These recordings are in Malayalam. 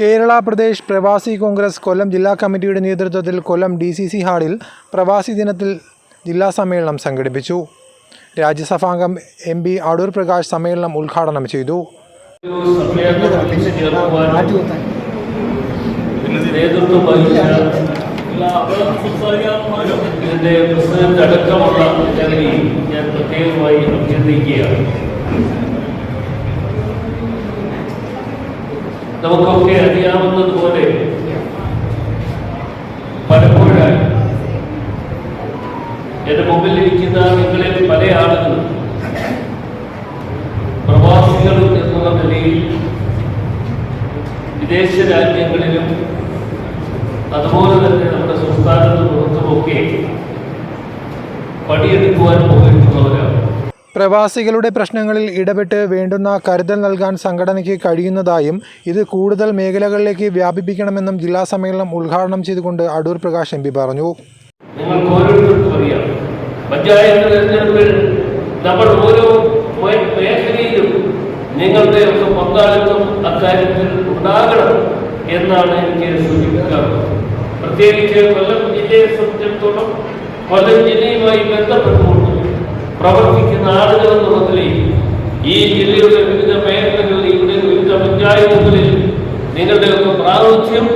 കേരള പ്രദേശ് പ്രവാസി കോൺഗ്രസ് കൊല്ലം ജില്ലാ കമ്മിറ്റിയുടെ നേതൃത്വത്തിൽ കൊല്ലം DCC ഹാളിൽ പ്രവാസി ദിനത്തിൽ ജില്ലാ സമ്മേളനം സംഘടിപ്പിച്ചു. രാജ്യസഭാംഗം MP അടൂർ പ്രകാശ് സമ്മേളനം ഉദ്ഘാടനം ചെയ്തു. നമുക്കൊക്കെ അറിയാവുന്നതുപോലെ പലപ്പോഴായി എന്റെ മുമ്പിലിരിക്കുന്ന നിങ്ങളിൽ പല ആളുകളും പ്രവാസികൾ എന്നുള്ള നിലയിൽ വിദേശ രാജ്യങ്ങളിലും അതുപോലെ തന്നെ നമ്മുടെ സംസ്ഥാനത്ത് പുറത്തുമൊക്കെ പണിയെടുക്കുവാൻ പോയിട്ടുള്ളവരാണ്. പ്രവാസികളുടെ പ്രശ്നങ്ങളിൽ ഇടപെട്ട് വേണ്ടുന്ന കരുതൽ നൽകാൻ സംഘടനയ്ക്ക് കഴിയുന്നതായും ഇത് കൂടുതൽ മേഖലകളിലേക്ക് വ്യാപിപ്പിക്കണമെന്നും ജില്ലാ സമ്മേളനം ഉദ്ഘാടനം ചെയ്തുകൊണ്ട് അടൂർ പ്രകാശ് MP പറഞ്ഞു. നിങ്ങൾക്ക് ഓരോരുത്തർക്കും അറിയാം, പഞ്ചായത്ത് തെരഞ്ഞെടുപ്പിൽ നമ്മൾ ഓരോ മേഖലയിലും നിങ്ങളുടെ ഒക്കെ പങ്കാളിത്തം അക്കാര്യത്തിൽ ഉണ്ടാകണം എന്നാണ് എനിക്ക് സൂചിപ്പിക്കാറുള്ളത്. പ്രത്യേകിച്ച് കൊല്ലം ജില്ലയെ സംബന്ധിച്ചിടത്തോളം കൊല്ലം ജില്ലയുമായി ബന്ധപ്പെട്ടുകൊണ്ട് പ്രവർത്തിക്കുന്ന ആളുകൾ എന്നുള്ള നിലയിൽ ഈ ജില്ലയുടെ വിവിധ മേഖലകളിലൂടെ വിവിധ പഞ്ചായത്തുകളിൽ നിങ്ങളുടെയൊക്കെ പ്രാതിനിധ്യം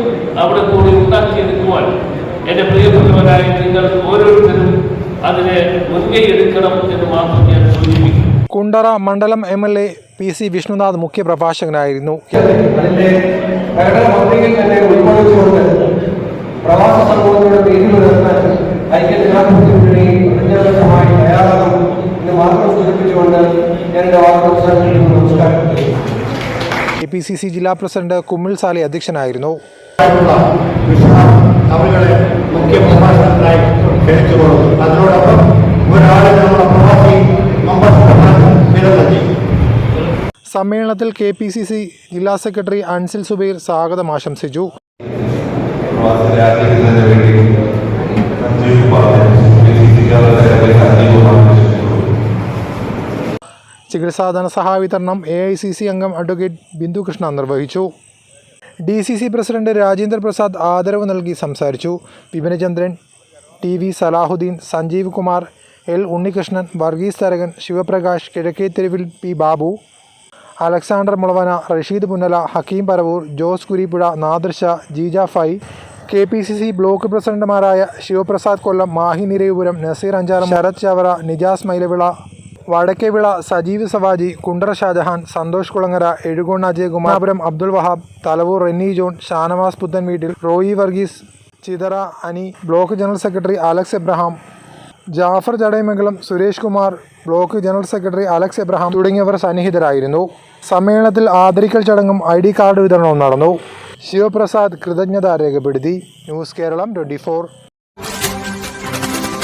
അവിടെ കൂടി ഉണ്ടാക്കിയെടുക്കുവാൻ എന്റെ പ്രിയപ്പെട്ടവരായ നിങ്ങൾ ഓരോരുത്തരും അതിനെ മുൻകൈ എടുക്കണം എന്ന് മാത്രം ഞാൻ സൂചിപ്പിക്കും. കുണ്ടറ മണ്ഡലം MLA PC വിഷ്ണുനാഥ് മുഖ്യപ്രഭാഷകനായിരുന്നു. പ്രവാസ സമൂഹത്തോട് പേരുപെടുത്താൻ ഐക്യജനാധിപത്യത്തിന് പ്രതിജ്ഞാബദ്ധമായി തയ്യാറാകും എന്ന് മാത്രം സൂചിപ്പിച്ചുകൊണ്ട് ഞാൻ നമസ്കാരം. APCC ജില്ലാ പ്രസിഡന്റ് കുമ്മിൾ സാലി അധ്യക്ഷനായിരുന്നു. അവരുടെ മുഖ്യ പ്രഭാഷണത്തിനായി ക്ഷണിച്ചുകൊള്ളും. അതിനോടൊപ്പം ഒരാളെ നമ്മുടെ പ്രവാസി സമ്മേളനത്തിൽ KPCC ജില്ലാ സെക്രട്ടറി അൻസിൽ സുബൈർ സ്വാഗതം ആശംസിച്ചു. ചികിത്സാ ധനസഹായ വിതരണം AICC അംഗം അഡ്വക്കേറ്റ് ബിന്ദു കൃഷ്ണ നിർവഹിച്ചു. DCC പ്രസിഡന്റ് രാജേന്ദ്ര പ്രസാദ് ആദരവ് നൽകി സംസാരിച്ചു. വിപിനചന്ദ്രൻ, TV സലാഹുദ്ദീൻ, സഞ്ജീവ് കുമാർ, L ഉണ്ണികൃഷ്ണൻ, വർഗീസ് തരകൻ, ശിവപ്രകാശ്, കിഴക്കേത്തെരുവിൽ P ബാബു, അലക്സാണ്ടർ മുളവന, റഷീദ് പുന്നല, ഹക്കീം പരവൂർ, ജോസ് കുരിപ്പുഴ, നാദർഷ, ജീജ ഫൈ, KPCC ബ്ലോക്ക് പ്രസിഡന്റുമാരായ ശിവപ്രസാദ് കൊല്ലം, മാഹി നിരയുപുരം, നസീർ അഞ്ചാറം, ശരത് ചവറ, നിജാസ് മൈലവിള, വടക്കേവിള, സജീവ് സവാജി, കുണ്ടറ ഷാജഹാൻ, സന്തോഷ് കുളങ്ങര, എഴുകോൺ അജയകുമാരപുരം, അബ്ദുൾ വഹാബ്, തലവൂർ റെന്നി ജോൺ, ഷാനവാസ് പുത്തൻ വീട്ടിൽ, Roy Varghese, Chithara Ani, block general secretary Alex Abraham, Jaffar Chadayamangalam, Suresh Kumar, block general secretary Alex Abraham തുടങ്ങിയവർ സന്നിഹിതരായിരുന്നു. സമ്മേളനത്തിൽ ആദരിക്കൽ ചടങ്ങും ID കാർഡ് വിതരണവും നടന്നു. ശിവപ്രസാദ് കൃതജ്ഞത രേഖപ്പെടുത്തി. ന്യൂസ് കേരളം 24.